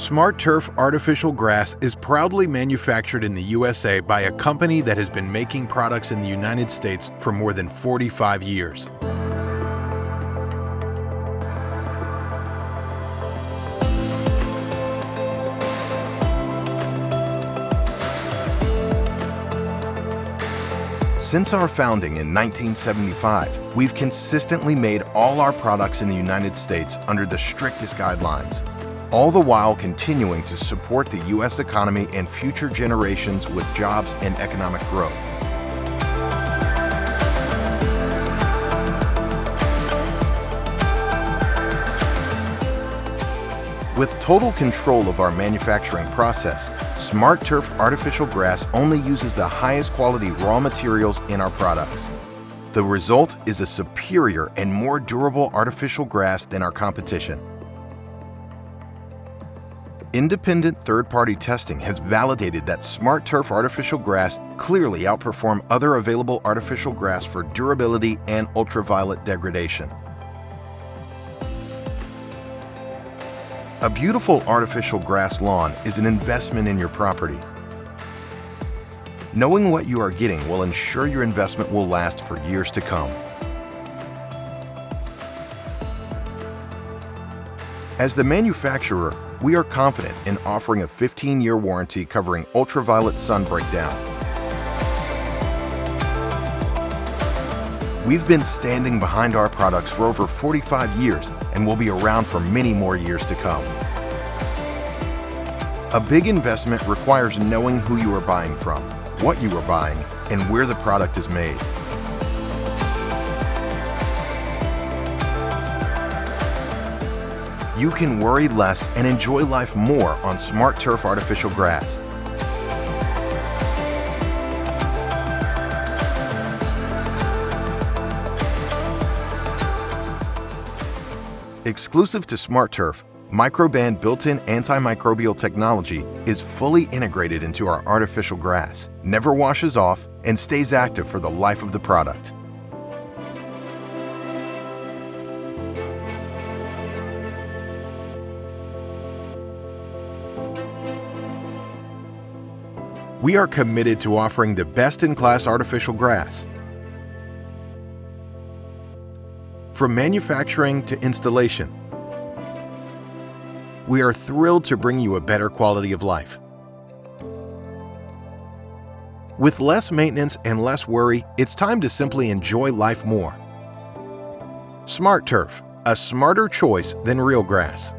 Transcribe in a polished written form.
Smart Turf artificial grass is proudly manufactured in the USA by a company that has been making products in the United States for more than 45 years. Since our founding in 1975, we've consistently made all our products in the United States under the strictest guidelines, all the while continuing to support the U.S. economy and future generations with jobs and economic growth. With total control of our manufacturing process, Smart Turf artificial grass only uses the highest quality raw materials in our products. The result is a superior and more durable artificial grass than our competition. Independent third-party testing has validated that Smart Turf artificial grass clearly outperform other available artificial grass for durability and ultraviolet degradation. A beautiful artificial grass lawn is an investment in your property. Knowing what you are getting will ensure your investment will last for years to come. As the manufacturer, we are confident in offering a 15-year warranty covering ultraviolet sun breakdown. We've been standing behind our products for over 45 years and will be around for many more years to come. A big investment requires knowing who you are buying from, what you are buying, and where the product is made. You can worry less and enjoy life more on Smart Turf artificial grass. Exclusive to Smart Turf, Microban built-in antimicrobial technology is fully integrated into our artificial grass, never washes off, and stays active for the life of the product. We are committed to offering the best-in-class artificial grass. From manufacturing to installation, we are thrilled to bring you a better quality of life. With less maintenance and less worry, it's time to simply enjoy life more. Smart Turf, a smarter choice than real grass.